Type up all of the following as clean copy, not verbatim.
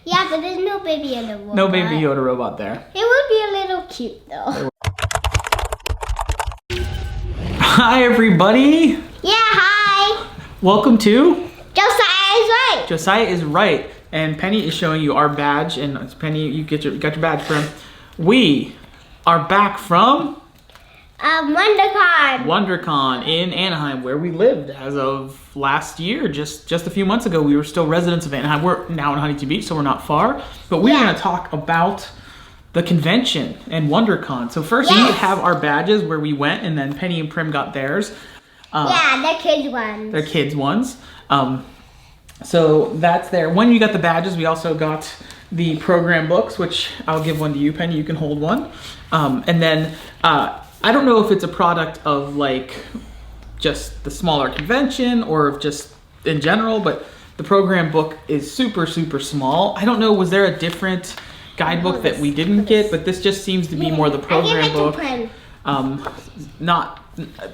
Yeah, but there's no Baby Yoda robot. No Baby Yoda robot there. It would be a little cute though. Hi everybody. Yeah, hi. Welcome to Josiah is right. Josiah is right, and Penny is showing you our badge. And Penny, you got your badge from. We are back from WonderCon in Anaheim, where we lived as of last year. Just a few months ago, we were still residents of Anaheim. We're now in Huntington Beach, so we're not far. But we're going to talk about the convention and WonderCon. So first, we have our badges where we went, and then Penny and Prim got theirs. Yeah, they're kids ones. They're kids ones. So that's there. When you got the badges, we also got the program books, which I'll give one to you, Penny. You can hold one. And then I don't know if it's a product of like just the smaller convention or just in general, but the program book is super, super small. I don't know, was there a different guidebook that we didn't get? But this just seems to be more the program book.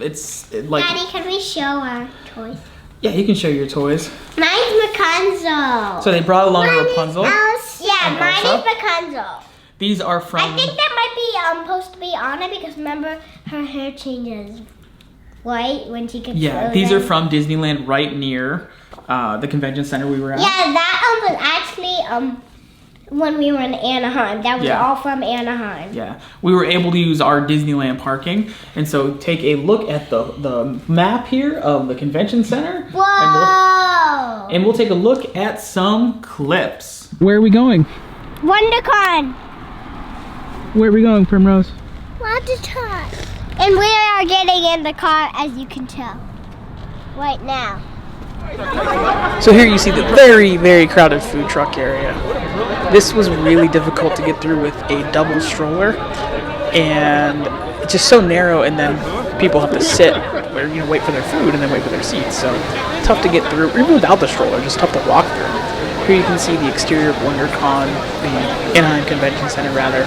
It's like. Daddy, can we show our toys? Yeah, you can show your toys. Mine's Rapunzel. So they brought along Rapunzel. Yeah, mine is Rapunzel. These are from. I think that might be supposed to be Anna because remember her hair changes white when she gets. Yeah, these are from Disneyland, right near the convention center we were at. Yeah, that was actually when we were in Anaheim. That was all from Anaheim. Yeah, we were able to use our Disneyland parking, and so take a look at the map here of the convention center. Whoa! And we'll take a look at some clips. Where are we going? WonderCon. Where are we going, Primrose? WonderCon. And we are getting in the car, as you can tell, right now. So here you see the very, very crowded food truck area. This was really difficult to get through with a double stroller, and it's just so narrow, and then people have to sit or wait for their food and then wait for their seats. So tough to get through, even without the stroller, just tough to walk through. Here you can see the exterior of WonderCon, the Anaheim Convention Center rather.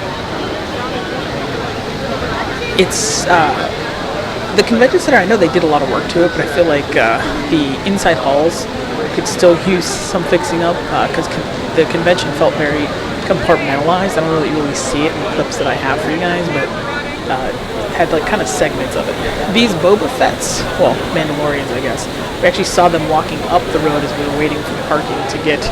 It's the convention center. I know they did a lot of work to it, but I feel like the inside halls could still use some fixing up because the convention felt very compartmentalized. I don't really see it in the clips that I have for you guys, but had like kind of segments of it. These Boba Fett's, well, Mandalorians, I guess. We actually saw them walking up the road as we were waiting for parking to get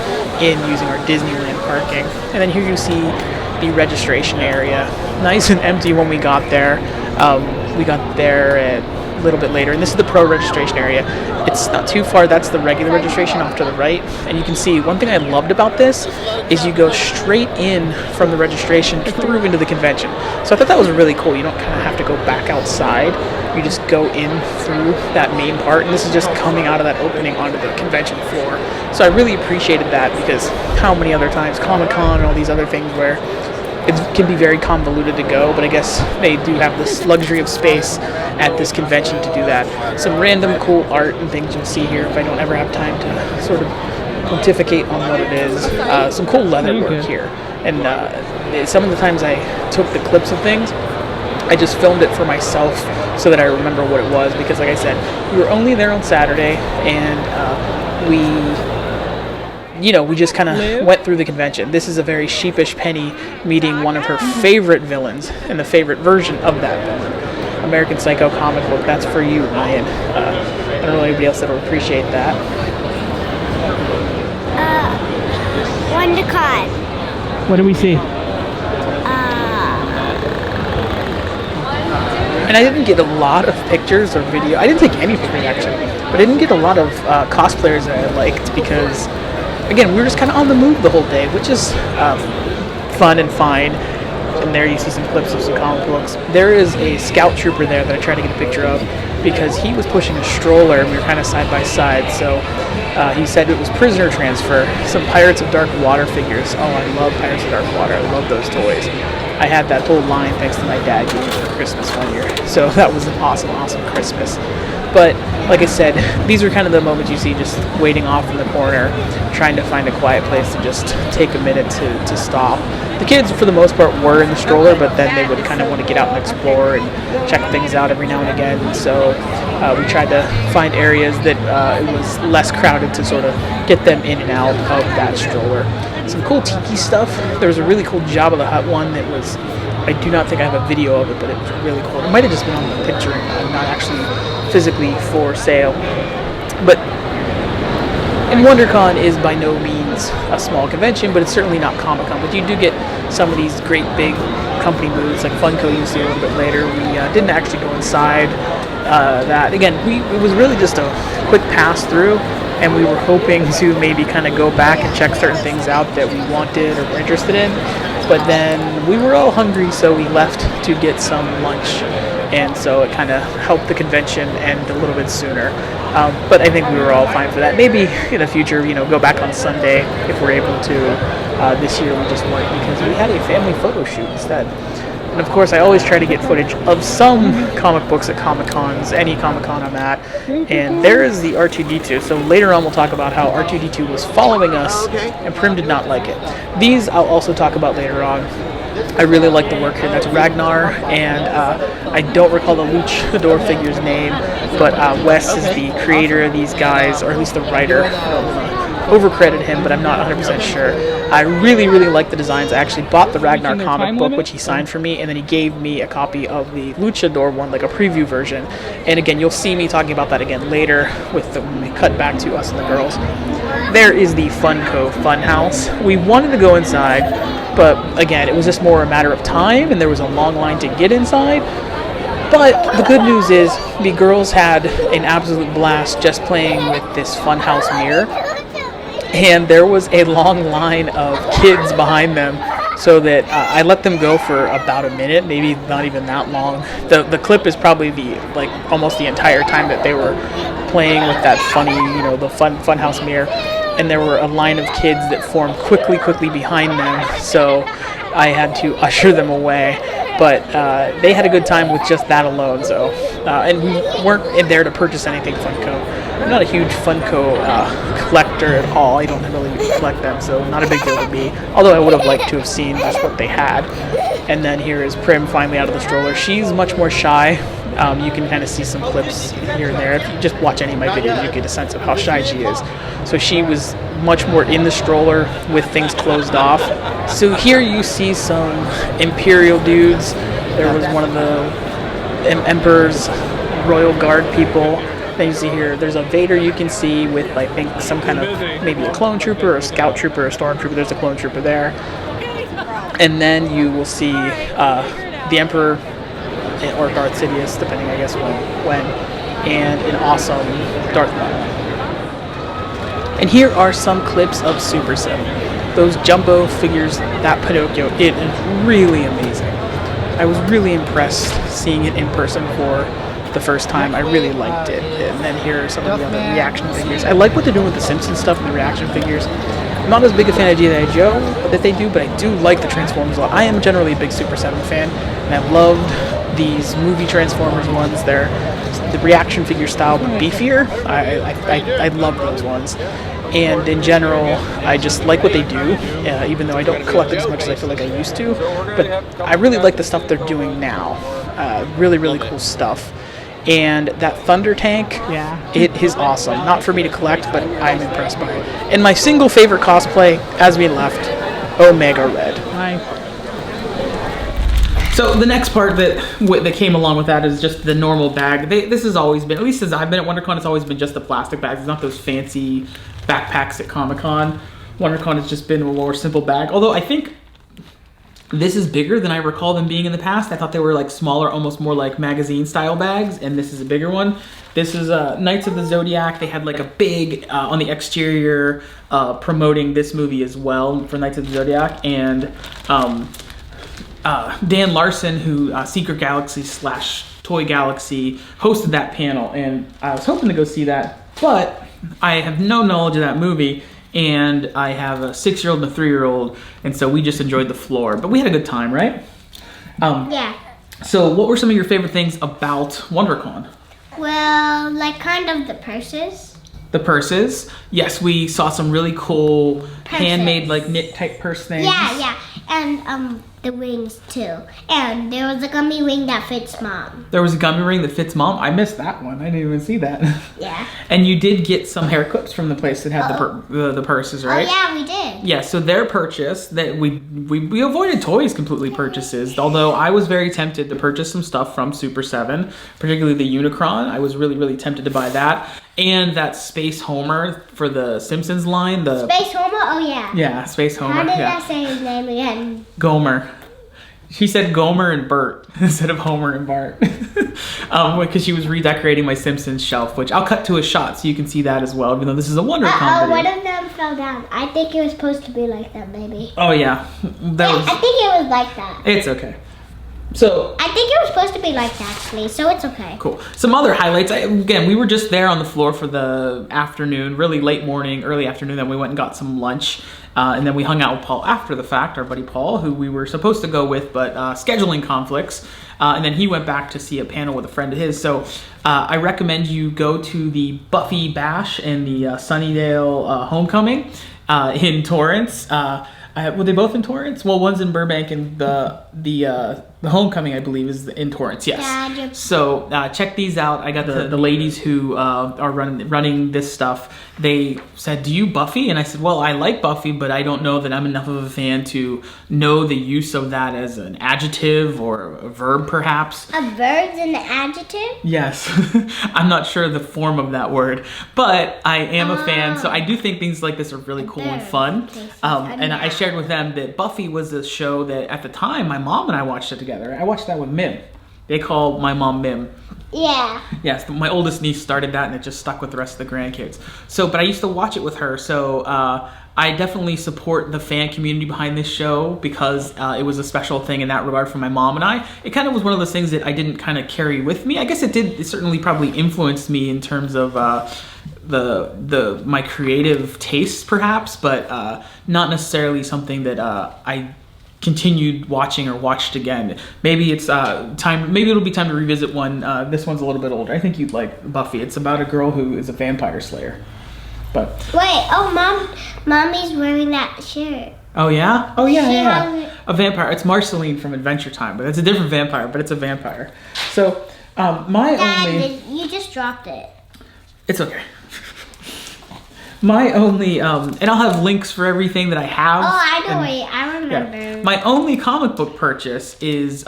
in using our Disneyland parking. And then here you see the registration area, nice and empty when we got there. We got there a little bit later, and this is the pro registration area. It's not too far. That's the regular registration off to the right, and you can see one thing I loved about this is you go straight in from the registration through into the convention. So I thought that was really cool. You don't kind of have to go back outside. You just go in through that main part, and this is just coming out of that opening onto the convention floor. So I really appreciated that because how many other times Comic-Con and all these other things where it can be very convoluted to go, but I guess they do have this luxury of space at this convention to do that. Some random cool art and things you'll see here if I don't ever have time to sort of pontificate on what it is. Some cool leather work here. And some of the times I took the clips of things, I just filmed it for myself so that I remember what it was because like I said, we were only there on Saturday and we just kind of went through the convention. This is a very sheepish Penny meeting one of her favorite villains and the favorite version of that villain. American Psycho comic book, that's for you, Ryan. I don't know anybody else that will appreciate that. WonderCon. What do we see? And I didn't get a lot of pictures or video. I didn't take any pictures actually, but I didn't get a lot of cosplayers that I liked because again, we were just kind of on the move the whole day, which is fun and fine. And there you see some clips of some comic books. There is a scout trooper there that I tried to get a picture of because he was pushing a stroller and we were kind of side by side. So he said it was prisoner transfer, some Pirates of Dark Water figures. Oh, I love Pirates of Dark Water. I love those toys. I had that whole line thanks to my dad gave me for Christmas one year. So that was an awesome, awesome Christmas. But like I said, these are kind of the moments you see just waiting off in the corner, trying to find a quiet place to just take a minute to stop. The kids, for the most part, were in the stroller, but then they would kind of want to get out and explore and check things out every now and again. So we tried to find areas that it was less crowded to sort of get them in and out of that stroller. some cool tiki stuff. There was a really cool Jabba the Hutt one that was, I do not think I have a video of it, but it was really cool. It might have just been on the picture, not actually physically for sale. But and WonderCon is by no means a small convention, but it's certainly not Comic-Con. But you do get some of these great big company booths, like Funko you see a little bit later. We didn't actually go inside that. Again, it was really just a quick pass through, and we were hoping to maybe kind of go back and check certain things out that we wanted or were interested in. But then we were all hungry, so we left to get some lunch. And so it kind of helped the convention end a little bit sooner. But I think we were all fine for that. Maybe in the future, go back on Sunday if we're able to. This year we just weren't because we had a family photo shoot instead. And of course, I always try to get footage of some comic books at Comic-Cons, any Comic-Con I'm at. And there is the R2-D2. So later on we'll talk about how R2-D2 was following us and Prim did not like it. These I'll also talk about later on. I really like the work here. That's Ragnar, and I don't recall the luchador figure's name, but Wes is the creator of these guys, or at least the writer. I don't want to overcredit him, but I'm not 100% sure. I really, really like the designs. I actually bought the Ragnar comic book, which he signed for me, and then he gave me a copy of the luchador one, like a preview version. And again, you'll see me talking about that again later when we cut back to us and the girls. There is the Funko Funhouse. We wanted to go inside, but again, it was just more a matter of time, and there was a long line to get inside. But the good news is the girls had an absolute blast just playing with this Funhouse mirror. And there was a long line of kids behind them, so that I let them go for about a minute, maybe not even that long. The clip is probably almost the entire time that they were playing with that funny, the Funhouse mirror. And there were a line of kids that formed quickly behind them, so I had to usher them away. But they had a good time with just that alone. So, and we weren't in there to purchase anything Funko. I'm not a huge Funko collector at all. I don't really collect them, so not a big deal to me. Although I would have liked to have seen just what they had. And then here is Prim finally out of the stroller. She's much more shy. You can kind of see some clips here and there. If you just watch any of my videos, you get a sense of how shy she is. So she was much more in the stroller with things closed off. So here you see some Imperial dudes. There was one of the Emperor's Royal Guard people. Then you see here, there's a Vader you can see with, I think, some kind of, maybe a clone trooper, or a scout trooper, or a stormtrooper. There's a clone trooper there. And then you will see the Emperor, or Darth Sidious, depending, I guess, when, and an awesome Darth Maul. And here are some clips of Super 7. Those jumbo figures, that Pinocchio, it is really amazing. I was really impressed seeing it in person for the first time. I really liked it. And then here are some of the other reaction figures. I like what they're doing with the Simpsons stuff and the reaction figures. I'm not as big a fan of G.I. Joe that they do, but I do like the Transformers a lot. I am generally a big Super 7 fan, and I loved these movie Transformers ones. They're the reaction figure style, but beefier. I love those ones. And in general, I just like what they do, even though I don't collect it as much as I feel like I used to. But I really like the stuff they're doing now. Really, really cool stuff. And that Thunder Tank, it is awesome. Not for me to collect, but I'm impressed by it. And my single favorite cosplay, as we left, Omega Red. So the next part that came along with that is just the normal bag. This has always been, at least since I've been at WonderCon, it's always been just the plastic bags. It's not those fancy backpacks at Comic-Con. WonderCon has just been a more simple bag. Although I think this is bigger than I recall them being in the past. I thought they were like smaller, almost more like magazine style bags, and this is a bigger one. This is Knights of the Zodiac. They had like a big, on the exterior, promoting this movie as well for Knights of the Zodiac. And Dan Larson, who Secret Galaxy / Toy Galaxy, hosted that panel, and I was hoping to go see that, but I have no knowledge of that movie, and I have a 6-year-old and a 3-year-old, and so we just enjoyed the floor. But we had a good time, right? Yeah. So what were some of your favorite things about WonderCon? Well, like kind of the purses. The purses. Yes, we saw some really cool handmade like knit type purse things. Yeah. And the wings too. And there was a gummy ring that fits Mom. There was a gummy ring that fits Mom. I missed that one. I didn't even see that. Yeah. And you did get some hair clips from the place that had the purses, right? Oh yeah, we did. Yeah. So their purchase that we avoided toys completely purchases. Although I was very tempted to purchase some stuff from Super 7, particularly the Unicron. I was really tempted to buy that. And that Space Homer for the Simpsons line. The Space Homer? Oh, yeah. Yeah, Space Homer. How did I say his name again? Gomer. She said Gomer and Bert instead of Homer and Bart. Because she was redecorating my Simpsons shelf, which I'll cut to a shot so you can see that as well, even though this is a WonderCon video. One of them fell down. I think it was supposed to be like that, maybe. Oh, yeah. I think it was like that. It's okay. So I think it was supposed to be like that, actually, so it's okay. Cool. Some other highlights. Again, we were just there on the floor for the afternoon, really late morning, early afternoon. Then we went and got some lunch. And then we hung out with Paul after the fact, our buddy Paul, who we were supposed to go with, but scheduling conflicts. And then he went back to see a panel with a friend of his. So I recommend you go to the Buffy Bash and the Sunnydale Homecoming in Torrance. Were they both in Torrance? Well, one's in Burbank, and the Homecoming, I believe, is in Torrance. Yes. Yeah, so check these out. I got the ladies who are running this stuff. They said, "Do you Buffy?" And I said, "Well, I like Buffy, but I don't know that I'm enough of a fan to know the use of that as an adjective or a verb, perhaps." A verb's an adjective? Yes. I'm not sure the form of that word, but I am a fan, so I do think things like this are really cool and fun. And I shared with them that Buffy was a show that at the time my mom and I watched it together. I watched that with Mim. They call my mom Mim. Yeah. Yes, my oldest niece started that and it just stuck with the rest of the grandkids. So, but I used to watch it with her, so I definitely support the fan community behind this show because it was a special thing in that regard for my mom and I. It kind of was one of those things that I didn't kind of carry with me. I guess it did. It certainly probably influenced me in terms of my creative tastes, perhaps, but not necessarily something that I continued watching or watched again. Maybe it's time. Maybe it'll be time to revisit one. This one's a little bit older. I think you'd like Buffy. It's about a girl who is a vampire slayer. But wait, Mommy's wearing that shirt. Oh yeah? Oh yeah. A vampire. It's Marceline from Adventure Time, but it's a different vampire. But it's a vampire. So Dad, you just dropped it. It's okay. My only, and I'll have links for everything that I have. Oh, I know. I remember. Yeah. My only comic book purchase is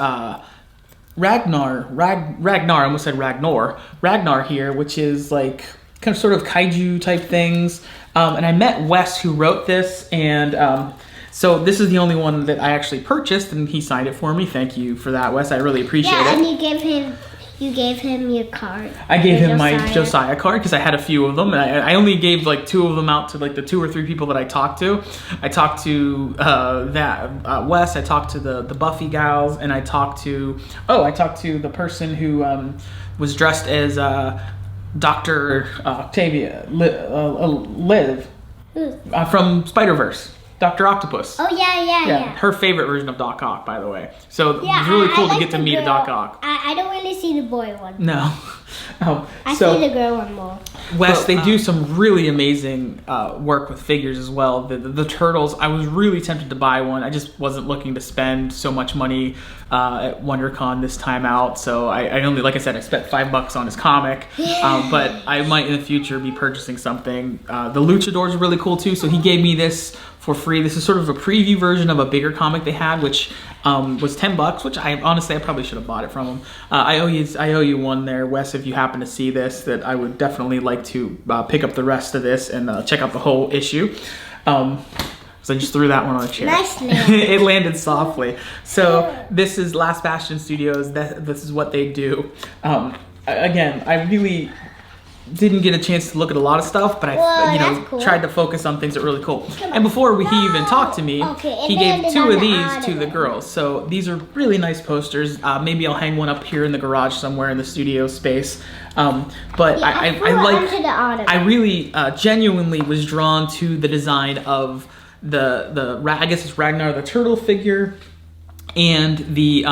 Ragnar. I almost said Ragnar here, which is like kind of sort of kaiju type things. And I met Wes, who wrote this, and so this is the only one that I actually purchased, and he signed it for me. Thank you for that, Wes. I really appreciate it. Yeah, and you gave him your card. I gave him my Josiah card because I had a few of them, and I only gave like 2 of them out to like the 2 or 3 people that I talked to. I talked to Wes. I talked to the Buffy gals, and I talked to the person who was dressed as Dr. Octavia Liv from Spider-Verse. Dr. Octopus. Oh, yeah. Her favorite version of Doc Ock, by the way. So it was really cool to get to meet Doc Ock. I don't really see the boy one. No. I see the girl one more. Wes, they do some really amazing work with figures as well. The turtles, I was really tempted to buy one. I just wasn't looking to spend so much money at WonderCon this time out. So I only, like I said, I spent $5 on his comic. But I might in the future be purchasing something. The Luchadors are really cool too. So he gave me this for free. This is sort of a preview version of a bigger comic they had, which was $10, which I probably should have bought it from him. I owe you one there, Wes, if you happen to see this, that I would definitely like to pick up the rest of this and check out the whole issue. So I just threw that one on a chair. Nicely. It landed softly. So this is Last Bastion Studios. This is what they do. Again, I really didn't get a chance to look at a lot of stuff, but I tried to focus on things that were really cool. And before he even talked to me, he gave 2 of these to the girls. So these are really nice posters. Maybe I'll hang one up here in the garage somewhere in the studio space. But I really genuinely was drawn to the design of the I guess it's Ragnar the turtle figure, and the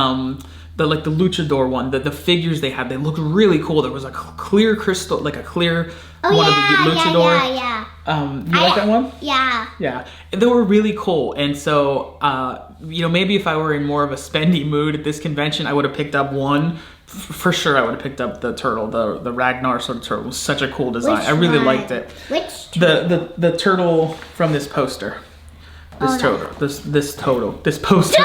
luchador one. The figures they had, they looked really cool. There was a clear crystal, like a clear one of the luchador. You like that one? Yeah. Yeah, they were really cool. And so, maybe if I were in more of a spendy mood at this convention, I would have picked up one. For sure, I would have picked up the turtle, the Ragnar sort of turtle. It was such a cool design. I really liked it. Which turtle? The turtle from this poster. This poster.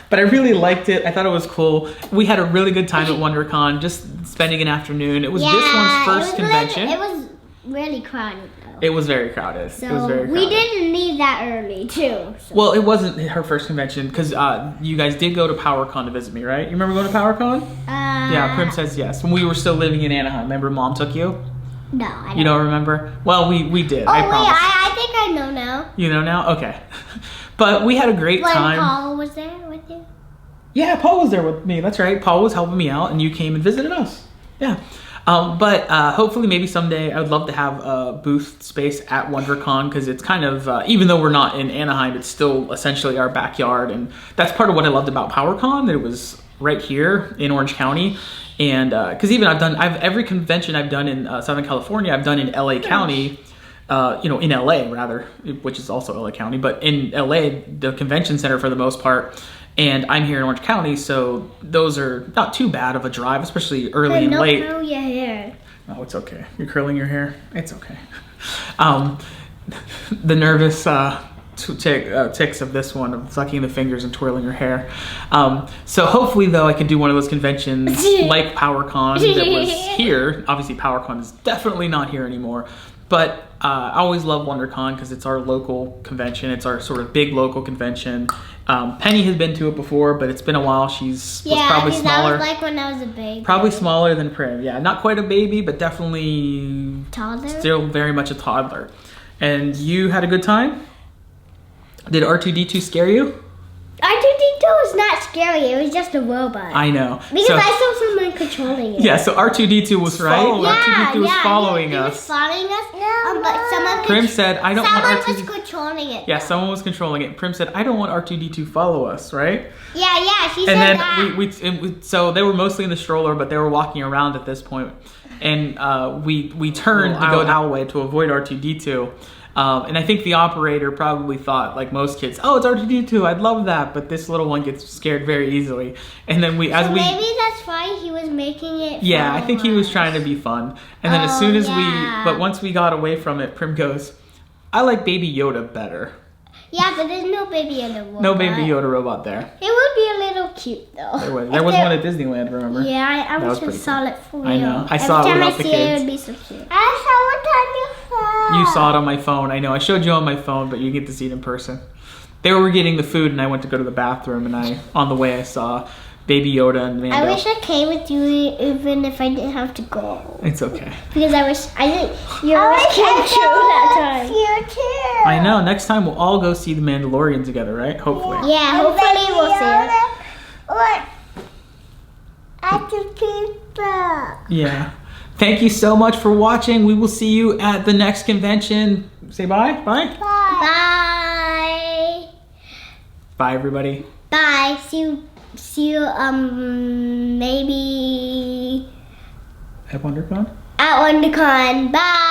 But I really liked it. I thought it was cool. We had a really good time at WonderCon, just spending an afternoon. It was this one's first convention. It was really crowded though. It was very crowded. So it was very crowded. We didn't leave that early too. So. Well, it wasn't her first convention because you guys did go to PowerCon to visit me, right? You remember going to PowerCon? Yeah, Prim says yes. When we were still living in Anaheim. Remember Mom took you? No, I don't. You don't remember? Well, we did. Oh, I wait, promise. I think I know now. You know now? Okay. But we had a great time. When Paul was there with you? Yeah, Paul was there with me. That's right. Paul was helping me out, and you came and visited us. Yeah. But hopefully maybe someday I would love to have a booth space at WonderCon because it's kind of, even though we're not in Anaheim, it's still essentially our backyard. And that's part of what I loved about PowerCon, that it was right here in Orange County. And because even every convention I've done in Southern California, I've done in LA County, in LA rather, which is also LA County, but in LA, the convention center for the most part. And I'm here in Orange County, so those are not too bad of a drive, especially early and late. Curl your hair. Oh, it's okay. You're curling your hair? It's okay. The nervous tics of this one, of sucking the fingers and twirling your hair. So hopefully, though, I could do one of those conventions like PowerCon that was here. Obviously, PowerCon is definitely not here anymore. But I always love WonderCon because it's our local convention. It's our sort of big local convention. Penny has been to it before, but it's been a while. Was probably smaller. That was like when I was a baby. Probably smaller than Prim. Yeah, not quite a baby, but definitely Toddler? Still very much a toddler. And you had a good time? Did R2-D2 scare you? R2-D2 was not scary. It was just a robot. I know. Because I saw someone controlling it. Yeah, so R2-D2 was right. R2-D2 was following us. He was following us. But someone Prim said, I don't want R2-D2. Someone was controlling it. Yeah, someone was controlling it. Prim said, I don't want R2-D2 to follow us, right? Yeah, she said that. And then so they were mostly in the stroller, but they were walking around at this point. And we turned to go that way to avoid R2-D2. And I think the operator probably thought, like most kids, oh, it's R2-D2, I'd love that. But this little one gets scared very easily. And then maybe that's why he was making it. Yeah, I think he was trying to be fun. And then as soon as but once we got away from it, Prim goes, I like Baby Yoda better. Yeah, but there's no Baby Yoda robot. No Baby Yoda robot there. It would be a little cute though. There was one at Disneyland, remember? Yeah, I was just saw it for you. I know. I saw it without the kids. It would be so cute. I saw it on your phone. You saw it on my phone. I know. I showed you on my phone, but you get to see it in person. They were getting the food, and I went to go to the bathroom, and on the way I saw Baby Yoda and Mando. I wish I came with you even if I didn't have to go. It's okay. Because you were cute too that time. You too. I know. Next time we'll all go see the Mandalorian together, right? Hopefully. Yeah, hopefully we'll see it. Yeah. Thank you so much for watching. We will see you at the next convention. Say bye. Bye. Bye. Bye. Bye, everybody. Bye. See you. Maybe at WonderCon. At WonderCon. Bye.